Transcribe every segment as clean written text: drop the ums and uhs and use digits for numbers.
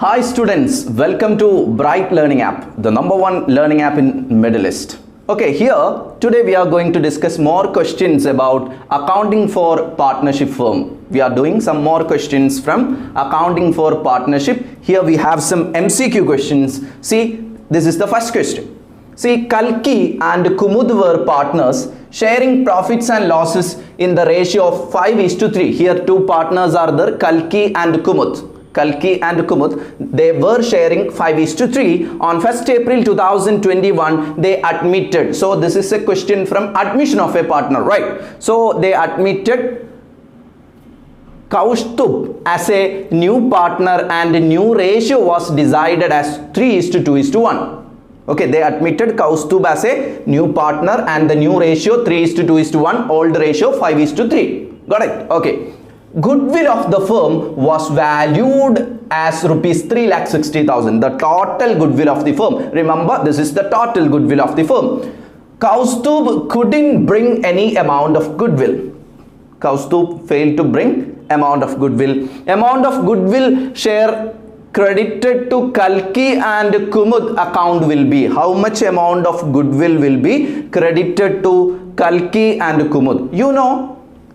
Hi students, welcome to Bright Learning App, the #1 learning app in Middle East. Okay, here today we are going to discuss more questions about accounting for partnership firm. We are doing some more questions from accounting for partnership. Here we have some MCQ questions. See, this is the first question. See, Kalki and Kumud were partners sharing profits and losses in the ratio of 5:3. Here two partners are there, Kalki and Kumud. Kalki and Kumud, they were sharing 5:3. On 1st April 2021, they admitted. So this is a question from admission of a partner, right? So they admitted Kaustubh as a new partner and new ratio was decided as 3:2:1. Okay, they admitted Kaustubh as a new partner and the new ratio 3:2:1, old ratio 5:3. Got it? Okay. Goodwill of the firm was valued as rupees 3,60,000. The total goodwill of the firm. Remember, this is the total goodwill of the firm. Kaustubh couldn't bring any amount of goodwill. Kaustubh failed to bring amount of goodwill. Amount of goodwill share credited to Kalki and Kumud account will be. How much amount of goodwill will be credited to Kalki and Kumud? You know,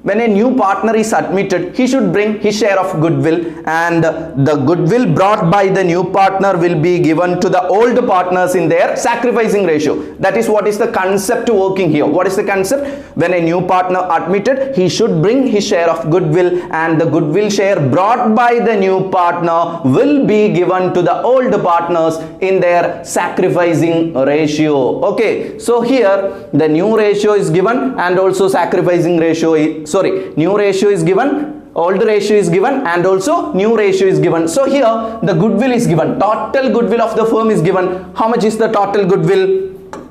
when a new partner is admitted, he should bring his share of goodwill, and the goodwill brought by the new partner will be given to the old partners in their sacrificing ratio. That is what is the concept working here. What is the concept? When a new partner admitted, he should bring his share of goodwill, and the goodwill share brought by the new partner will be given to the old partners in their sacrificing ratio. Okay, so here the new ratio is given and also sacrificing ratio is, new ratio is given, old ratio is given, and also new ratio is given. So here the goodwill is given, total goodwill of the firm is given. How much is the total goodwill?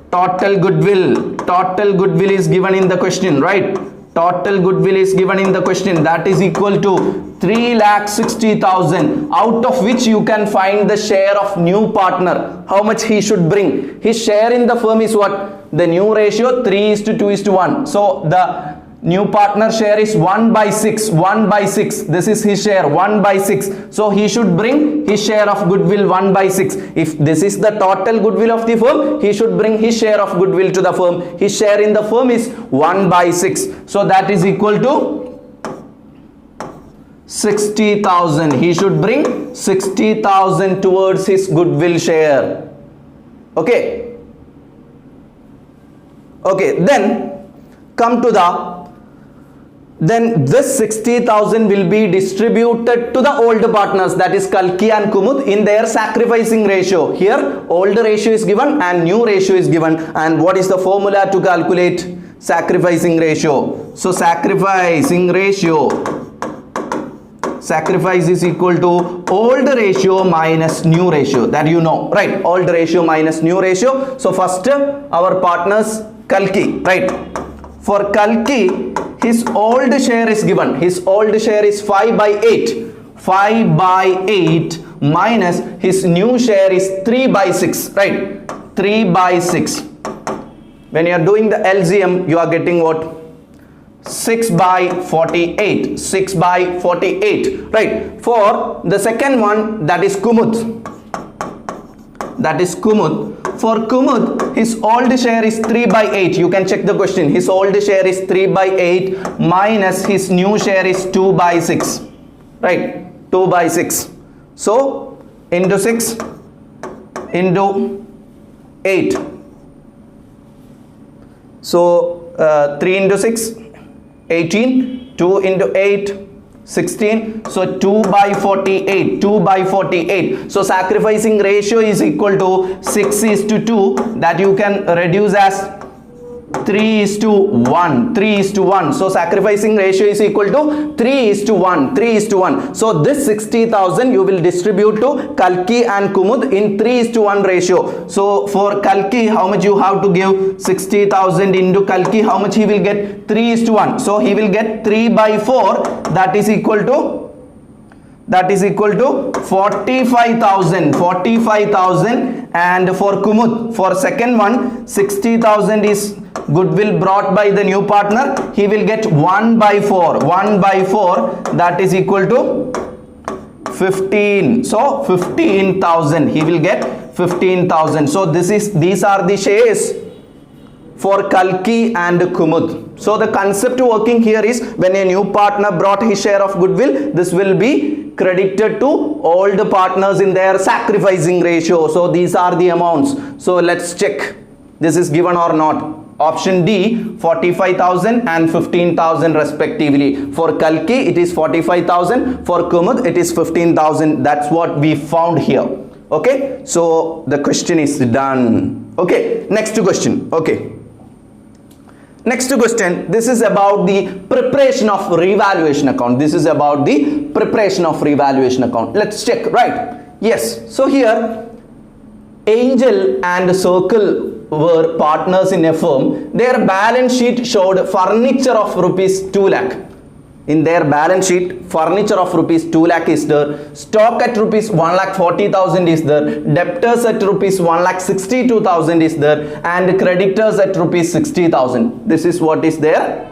Total goodwill is given in the question, right? Total goodwill is given in the question, that is equal to 3,60,000, out of which you can find the share of new partner. How much he should bring? His share in the firm is what? The new ratio 3:2:1. So the new partner share is 1/6. 1/6. This is his share, 1/6. So he should bring his share of goodwill 1/6. If this is the total goodwill of the firm, he should bring his share of goodwill to the firm. His share in the firm is 1/6. So that is equal to 60,000. He should bring 60,000 towards his goodwill share. Okay. Okay, then come to then this 60,000 will be distributed to the old partners, that is Kalki and Kumud, in their sacrificing ratio. Here old ratio is given and new ratio is given, and what is the formula to calculate sacrificing ratio? So sacrificing ratio, sacrifice is equal to old ratio minus new ratio, that you know, right? Old ratio minus new ratio. So first our partners Kalki, right? For Kalki, his old share is given. His old share is 5/8. 5/8 minus his new share is 3/6, right? 3/6. When you are doing the LCM, you are getting what? 6/48. 6/48, right? For the second one, that is Kumud. That is Kumud. For Kumud, his old share is 3/8. You can check the question. His old share is 3/8 minus his new share is 2/6. Right? 2/6. So into 6 into 8. So 3 into 6, 18. 2 into 8, 16. So 2/48. 2/48. So sacrificing ratio is equal to 6:2, that you can reduce as 3:1. 3:1. So sacrificing ratio is equal to 3:1. 3:1. So this 60,000 you will distribute to Kalki and Kumud in 3:1 ratio. So for Kalki, how much you have to give? 60,000 into Kalki, how much he will get? 3:1. So he will get 3/4. That is equal to 45,000. 45,000. And for Kumud, for second one, 60,000 is goodwill brought by the new partner. He will get 1/4. 1/4, that is equal to 15. So 15,000. He will get 15,000. So these are the shares for Kalki and Kumud. So the concept working here is when a new partner brought his share of goodwill, this will be credited to old partners in their sacrificing ratio. So these are the amounts. So let's check this is given or not. Option D, 45,000 and 15,000 respectively. For Kalki it is 45,000, for Kumud it is 15,000. That's what we found here. Okay, so the question is done. Okay, next question. Okay, next question, this is about the preparation of revaluation account. This is about the preparation of revaluation account. Let's check, right? Yes. So here Angel and Circle were partners in a firm. Their balance sheet showed furniture of rupees 2 lakh. In their balance sheet, furniture of rupees 2 lakh is there, stock at rupees 1,40,000 is there, debtors at rupees 1,62,000 is there, and creditors at rupees 60,000. This is what is their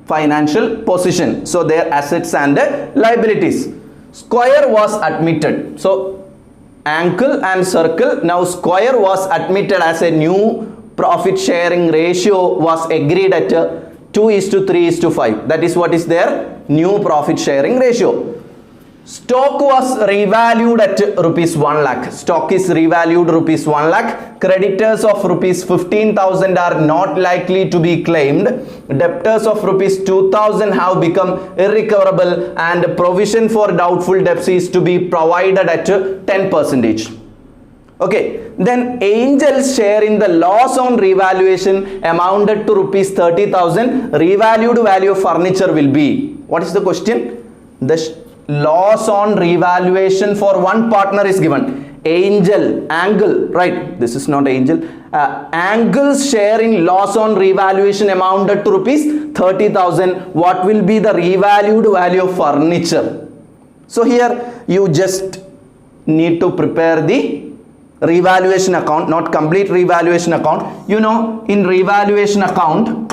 financial position. So their assets and liabilities. Square was admitted. So Ankle and Circle, now Square was admitted as a new profit sharing ratio was agreed at 2:3:5. That is what is their new profit sharing ratio. Stock was revalued at rupees 1 lakh. Stock is revalued rupees 1 lakh. Creditors of rupees 15,000 are not likely to be claimed. Debtors of rupees 2,000 have become irrecoverable, and provision for doubtful debts is to be provided at 10%. Okay, then Angel's share in the loss on revaluation amounted to rupees 30,000. Revalued value of furniture will be, what is the question? The loss on revaluation for one partner is given. Angle, right? This is not Angel. Angle's share in loss on revaluation amounted to rupees 30,000. What will be the revalued value of furniture? So here you just need to prepare the revaluation account, not complete revaluation account. You know, in revaluation account,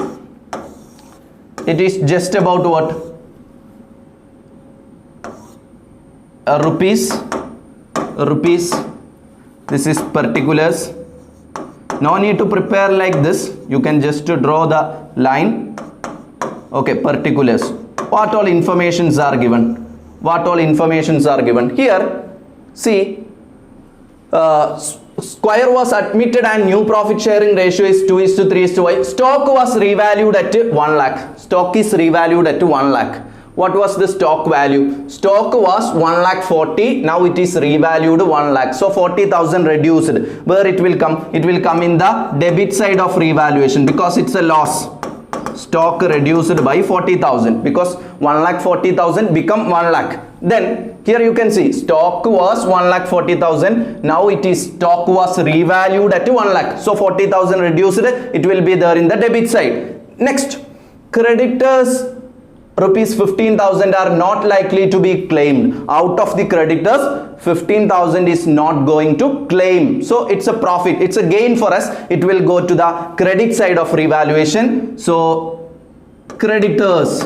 it is just about what? Rupees, this is particulars. No need to prepare like this, you can just draw the line. Okay, particulars. What all informations are given? What all informations are given? Here, see, Square was admitted and new profit sharing ratio is 2:3:5. Stock was revalued at 1 lakh. Stock is revalued at 1 lakh. What was the stock value? Stock was 1,40,000. Now it is revalued 1 lakh. So 40,000 reduced. Where it will come? It will come in the debit side of revaluation because it's a loss. Stock reduced by 40,000 because 1,40,000 become 1 lakh. Then here you can see stock was 1,40,000. Now it is stock was revalued at 1 lakh. So 40,000 reduced. It will be there in the debit side. Next, creditors rupees 15,000 are not likely to be claimed. Out of the creditors, 15,000 is not going to claim. So it's a profit, it's a gain for us. It will go to the credit side of revaluation. So creditors,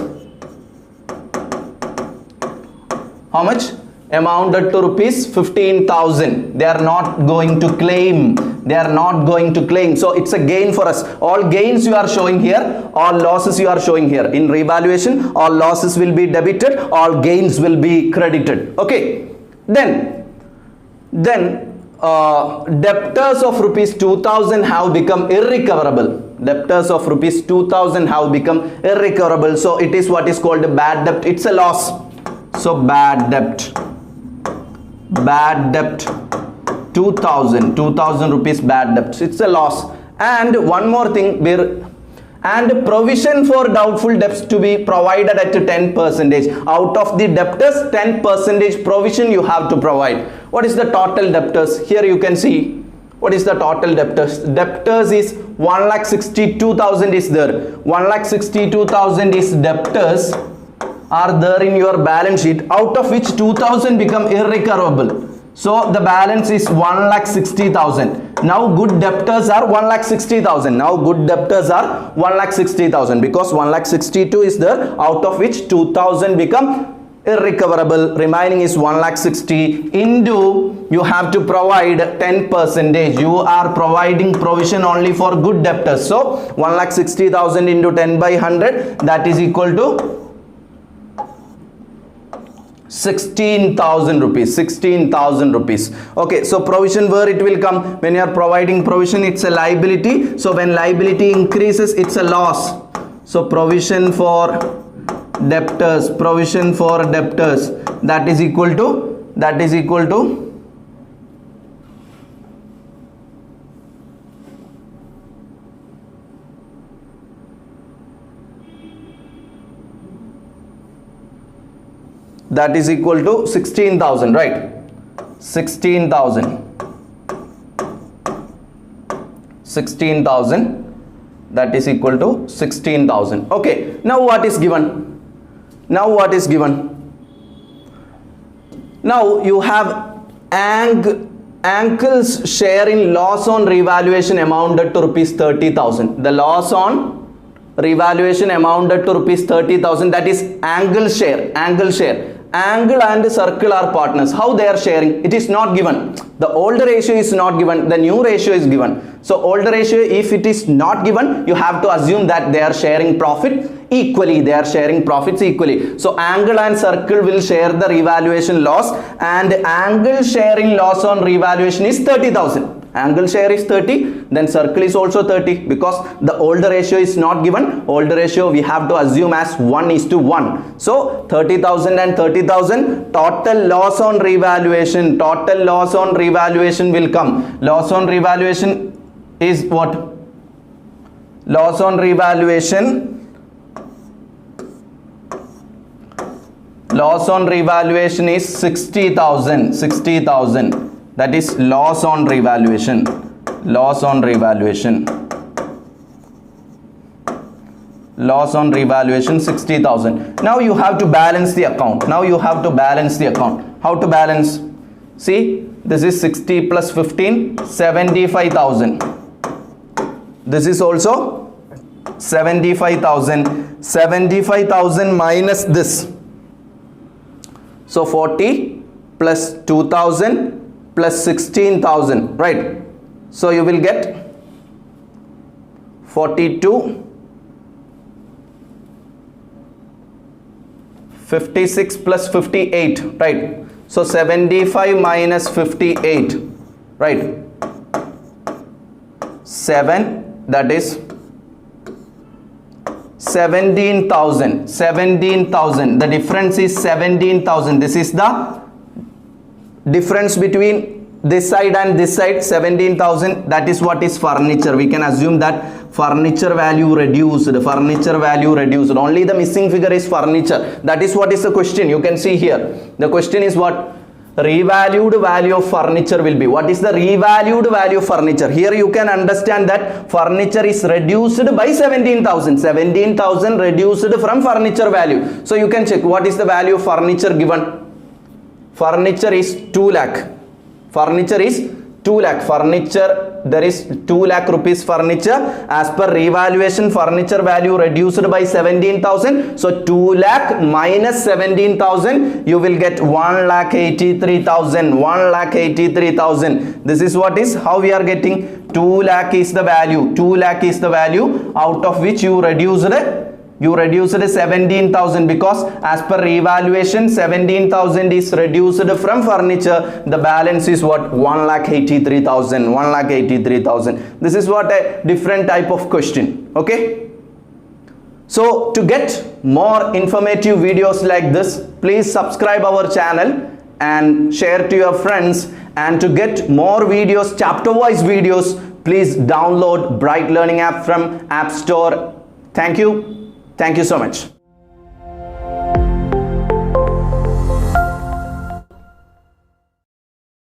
how much? Amounted to rupees 15,000. They are not going to claim. They are not going to claim. So it's a gain for us. All gains you are showing here, all losses you are showing here. In revaluation, all losses will be debited, all gains will be credited. Okay. Then debtors of rupees 2,000 have become irrecoverable. Debtors of rupees 2,000 have become irrecoverable. So it is what is called a bad debt. It's a loss. So bad debt. Bad debt 2,000 rupees bad debt. It's a loss. And one more thing, and provision for doubtful debts to be provided at 10%. Out of the debtors, 10% provision you have to provide. What is the total debtors? Here you can see what is the total debtors. Debtors is 1,62,000 is there. 1,62,000 is debtors are there in your balance sheet, out of which 2,000 become irrecoverable. So the balance is 1,60,000. Now good debtors are 1,60,000. Now good debtors are 1,60,000 because 1,62,000 is there, out of which 2,000 become irrecoverable, remaining is 1,60,000 into you have to provide 10%. You are providing provision only for good debtors. So 1,60,000 into 10 by 100, that is equal to 16,000 rupees. 16,000 rupees. Okay, so provision, where it will come? When you are providing provision, it's a liability. So when liability increases, it's a loss. So provision for debtors, provision for debtors, that is equal to that is equal to that is equal to 16,000, right? 16,000 that is equal to 16,000. Okay, now what is given? Now what is given? Now you have Uncle's share in loss on revaluation amounted to rupees 30,000. The loss on revaluation amounted to rupees 30,000. That is Uncle's share. Uncle's share. Angle and circle are partners. How they are sharing? It is not given. The old ratio is not given. The new ratio is given. So old ratio, if it is not given, you have to assume that they are sharing profit equally. They are sharing profits equally. So angle and circle will share the revaluation loss, and angle sharing loss on revaluation is 30,000. Angle share is 30, then circle is also 30, because the older ratio is not given. Older ratio we have to assume as 1:1. So 30,000 and 30,000, total loss on revaluation, total loss on revaluation will come. Loss on revaluation is what? Loss on revaluation, loss on revaluation is 60,000. 60,000. That is loss on revaluation. Loss on revaluation. Loss on revaluation 60,000. Now you have to balance the account. Now you have to balance the account. How to balance? See, this is 60 plus 15, 75,000. This is also 75,000. 75,000 minus this. So 40 plus 2,000 plus 16,000, right? So you will get 42, 56 plus 58, right? So 75 minus 58, right? 7, that is 17,000. 17,000. The difference is 17,000. This is the difference between this side and this side, 17,000. That is what is furniture. We can assume that furniture value reduced. Furniture value reduced. Only the missing figure is furniture. That is what is the question. You can see here. The question is what? Revalued value of furniture will be. What is the revalued value of furniture? Here you can understand that furniture is reduced by 17,000. 17,000 reduced from furniture value. So you can check what is the value of furniture given. Furniture is 2 lakh. Furniture is 2 lakh. Furniture, there is 2 lakh rupees furniture. As per revaluation, furniture value reduced by 17,000. So 2 lakh minus 17,000, you will get 1,83,000. 1,83,000. This is what is, how we are getting 2 lakh is the value. 2 lakh is the value, out of which you reduced 17,000, because as per revaluation 17,000 is reduced from furniture. The balance is what? 1,83,000. 1,83,000. This is what a different type of question. Okay, so to get more informative videos like this, please subscribe our channel and share to your friends. And to get more videos, chapter wise videos, please download Bright Learning app from App Store. Thank you so much.